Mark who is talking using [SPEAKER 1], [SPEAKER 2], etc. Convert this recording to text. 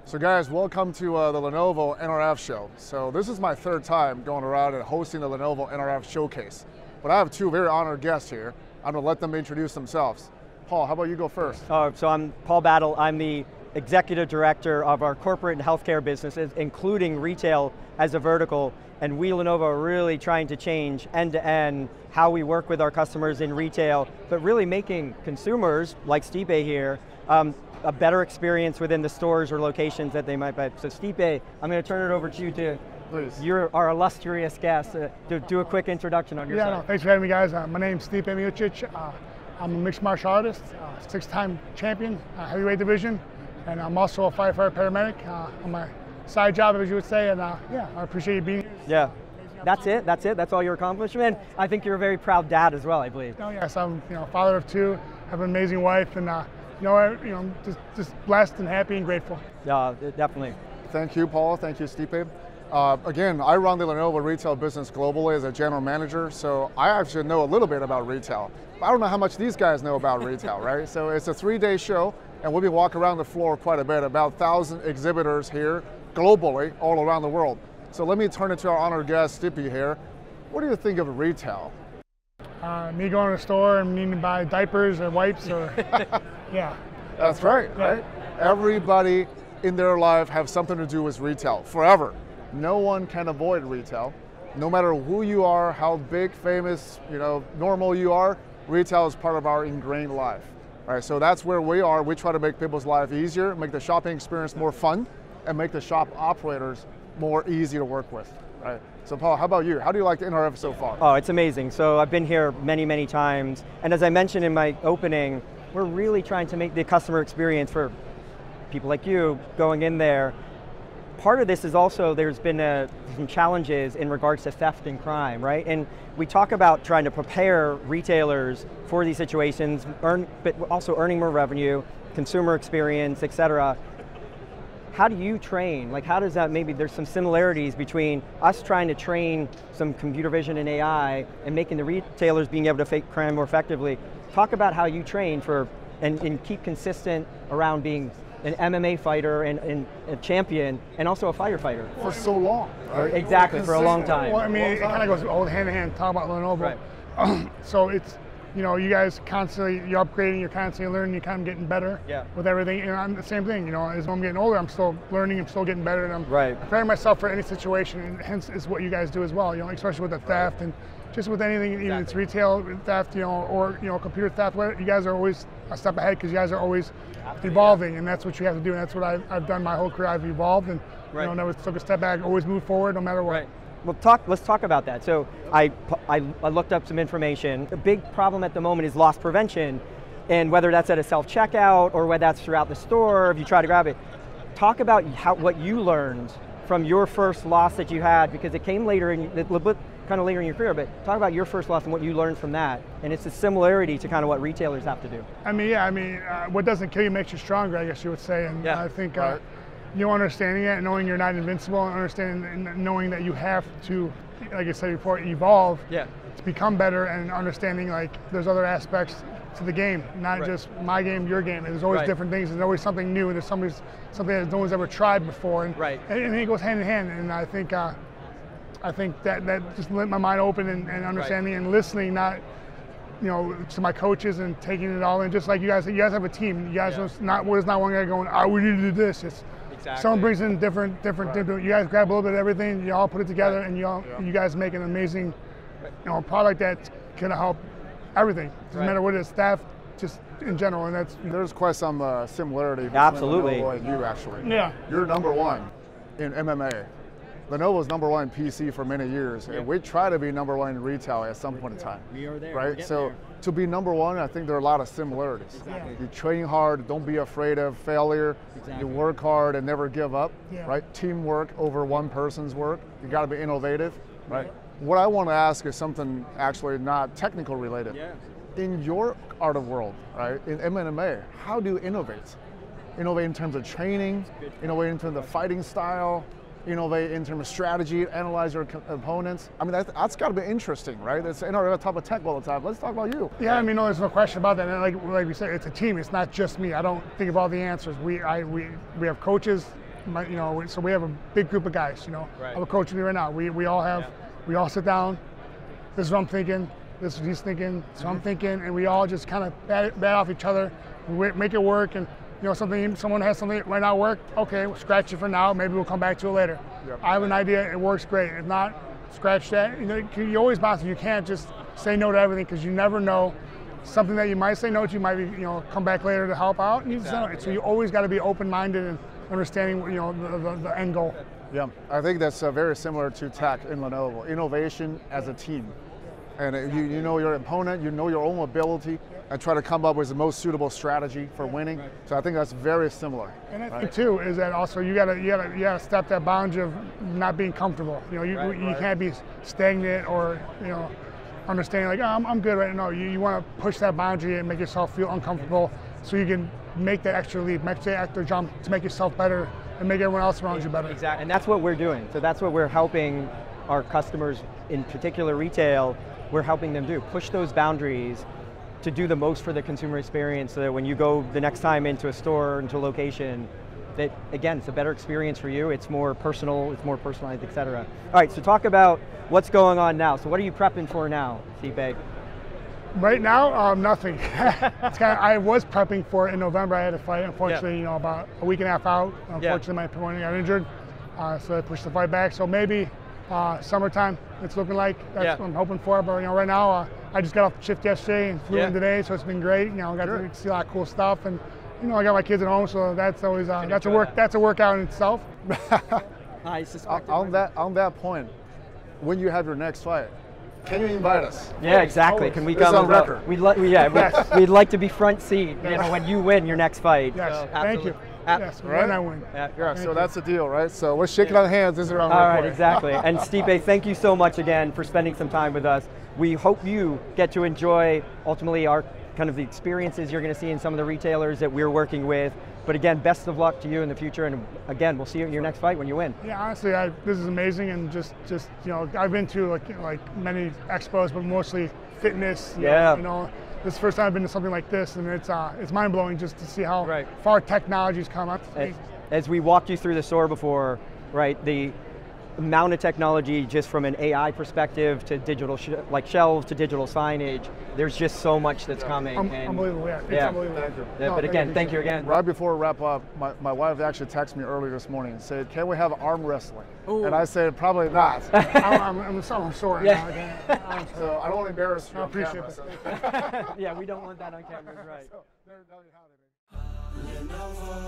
[SPEAKER 1] So guys, welcome to the Lenovo NRF show. So this is my third time going around and hosting the Lenovo NRF showcase. But I have two very honored guests here. I'm gonna let them introduce themselves. Paul, how about you go first?
[SPEAKER 2] So I'm Paul Battle. I'm the Executive Director of our corporate and healthcare businesses, including retail as a vertical. And we, Lenovo, are really trying to change end-to-end how we work with our customers in retail, but really making consumers, like Stipe here, a better experience within the stores or locations that they might buy. So Stipe, I'm going to turn it over to you to,
[SPEAKER 1] Please.
[SPEAKER 2] You're our illustrious guest, to do a quick introduction on your side.
[SPEAKER 3] No, thanks for having me, guys. My name's Stipe Miocic. I'm a mixed martial artist, six-time champion, heavyweight division, and I'm also a firefighter paramedic on my side job, as you would say, and yeah, I appreciate you being here.
[SPEAKER 2] Yeah, that's it, that's all your accomplishment. I think you're a very proud dad as well, I believe.
[SPEAKER 3] Oh yes, I'm father of two, have an amazing wife, and just blessed and happy and grateful.
[SPEAKER 2] Yeah, definitely.
[SPEAKER 1] Thank you, Paul. Thank you, Stipe. Again, I run the Lenovo retail business globally as a general manager, so I actually know a little bit about retail. I don't know how much these guys know about retail, right? So it's a 3-day show, and we'll be walking around the floor quite a bit, about 1,000 exhibitors here globally, all around the world. So let me turn it to our honored guest, Stipe here. What do you think of retail?
[SPEAKER 3] Me going to the store and needing to buy diapers or wipes or, yeah.
[SPEAKER 1] That's right, right? Everybody in their life have something to do with retail, forever. No one can avoid retail. No matter who you are, how big, famous, normal you are, retail is part of our ingrained life. Right, so that's where we are. We try to make people's life easier, make the shopping experience more fun, and make the shop operators more easy to work with. Right. So Paul, how about you? How do you like the NRF so far?
[SPEAKER 2] Oh, it's amazing. So I've been here many, many times, and as I mentioned in my opening, we're really trying to make the customer experience for people like you going in there. Part of this is also there's been some challenges in regards to theft and crime, right? And we talk about trying to prepare retailers for these situations, but also earning more revenue, consumer experience, et cetera. How do you train? Like, how does that, maybe there's some similarities between us trying to train some computer vision and AI and making the retailers being able to fight crime more effectively. Talk about how you train and keep consistent around being an MMA fighter and a champion, and also a firefighter.
[SPEAKER 1] For so long, right?
[SPEAKER 2] Exactly, for a long time.
[SPEAKER 3] Well, I mean, it kind of goes all hand in hand, talk about Lenovo. Right. So it's, you guys constantly, you're upgrading, you're constantly learning, you're kind of getting better with everything. And I'm the same thing, as I'm getting older, I'm still learning, I'm still getting better, and I'm preparing myself for any situation, and hence is what you guys do as well, especially with the theft and just with anything, even it's retail theft, or computer theft, you guys are always a step ahead because you guys are always evolving, and that's what you have to do, and that's what I've done my whole career. I've evolved and never took a step back, always move forward no matter what.
[SPEAKER 2] Right. Well, let's talk about that. So I looked up some information. The big problem at the moment is loss prevention, and whether that's at a self-checkout or whether that's throughout the store, if you try to grab it. Talk about what you learned from your first loss that you had, because it came later in a little bit kind of later in your career, but talk about your first loss and what you learned from that. And it's a similarity to kind of what retailers have to do.
[SPEAKER 3] What doesn't kill you makes you stronger, I guess you would say. And I think understanding that, knowing you're not invincible, and understanding and knowing that you have to, like I said before, evolve to become better, and understanding like there's other aspects to the game, not just my game, your game. There's always different things. There's always something new, and there's something that no one's ever tried before, and it goes hand in hand. And I think that just lit my mind open and understanding and listening, not to my coaches and taking it all in. Just like you guys have a team. You guys there's not one guy going, we need to do this. It's someone brings in different. You guys grab a little bit of everything. You all put it together, and you guys make an amazing, product that's gonna help everything. Doesn't matter what it is, staff, just in general, and
[SPEAKER 1] there's quite some similarity between
[SPEAKER 2] absolutely
[SPEAKER 1] Lenovo and you actually.
[SPEAKER 3] Yeah.
[SPEAKER 1] You're number one in MMA. Lenovo's number one in PC for many years, and we try to be number one in retail at some point in time.
[SPEAKER 2] We are there.
[SPEAKER 1] Right? So to be number one, I think there are a lot of similarities.
[SPEAKER 2] Exactly.
[SPEAKER 1] You train hard, don't be afraid of failure.
[SPEAKER 2] Exactly.
[SPEAKER 1] You work hard and never give up.
[SPEAKER 3] Yeah.
[SPEAKER 1] Right? Teamwork over one person's work. You got to be innovative. Right? What I want to ask is something actually not technical related.
[SPEAKER 2] Yeah.
[SPEAKER 1] In your art of world, right? In MMA, how do you innovate? Innovate in terms of training, innovate in terms of fighting style, innovate in terms of strategy, analyze your opponents. I mean, that's got to be interesting, right? It's in our top of tech all the time. Let's talk about you.
[SPEAKER 3] Yeah, there's no question about that. And like we said, it's a team. It's not just me. I don't think of all the answers. We have coaches, so we have a big group of guys. I have a coach with me right now. We all sit down. This is what I'm thinking. This is what he's thinking. This is what I'm thinking, and we all just kind of bat off each other, make it work. And someone has something that might not work. Okay, we'll scratch it for now. Maybe we'll come back to it later. Yep. I have an idea. It works great. If not, scratch that. You always bounce. You can't just say no to everything because you never know. Something that you might say no to might be, come back later to help out. Exactly. So you always got to be open-minded and understanding, the end goal.
[SPEAKER 1] Yeah, I think that's very similar to tech in Lenovo. Innovation as a team. And you know your opponent, you know your own ability, and try to come up with the most suitable strategy for winning. So I think that's very similar.
[SPEAKER 3] And I think too is that also you gotta step that boundary of not being comfortable. You can't be stagnant or understanding like, oh, I'm good right now. You want to push that boundary and make yourself feel uncomfortable so you can make that extra leap, make that extra jump to make yourself better and make everyone else around you better.
[SPEAKER 2] Exactly, and that's what we're doing. So that's what we're helping our customers, in particular retail, we're helping them do. Push those boundaries to do the most for the consumer experience so that when you go the next time into a store, into a location, that again, it's a better experience for you, it's more personal, it's more personalized, et cetera. All right, so talk about what's going on now. So what are you prepping for now, Stipe?
[SPEAKER 3] Right now, nothing. I was prepping for it in November. I had a fight, unfortunately, about a week and a half out. Unfortunately, my opponent got injured, so I pushed the fight back. So maybe summertime, it's looking like. That's what I'm hoping for. But right now, I just got off shift yesterday and flew in today, so it's been great. I got to see a lot of cool stuff, and I got my kids at home, so that's always that's a workout in itself.
[SPEAKER 1] On that point, when you have your next fight, can you invite us?
[SPEAKER 2] Yeah, exactly. Can we come
[SPEAKER 1] on record?
[SPEAKER 2] We'd like to be front seat. When you win your next fight.
[SPEAKER 3] Yes,
[SPEAKER 2] so,
[SPEAKER 3] thank you. Yes, when I win.
[SPEAKER 1] So that's the deal, right? So we're shaking our hands. This is our
[SPEAKER 2] All right, exactly. And Stipe, thank you so much again for spending some time with us. We hope you get to enjoy ultimately our kind of the experiences you're going to see in some of the retailers that we're working with. But again, best of luck to you in the future, and again, we'll see you in your next fight when you win.
[SPEAKER 3] Yeah, honestly, this is amazing, and just I've been to like many expos, but mostly fitness. This is the first time I've been to something like this, and it's mind blowing just to see how far technology's come up.
[SPEAKER 2] As we walked you through the store before, right? The amount of technology, just from an AI perspective to digital shelves to digital signage, there's just so much that's coming.
[SPEAKER 3] Unbelievable, it's unbelievable.
[SPEAKER 2] But again, thank you again.
[SPEAKER 1] Right before we wrap up, my wife actually texted me earlier this morning and said, can we have arm wrestling? Ooh. And I said, probably not.
[SPEAKER 3] I'm sorry.
[SPEAKER 1] Yeah. So I don't want to embarrass you.
[SPEAKER 3] I appreciate it.
[SPEAKER 2] Yeah, we don't want that on camera, right.
[SPEAKER 1] So, there you have it.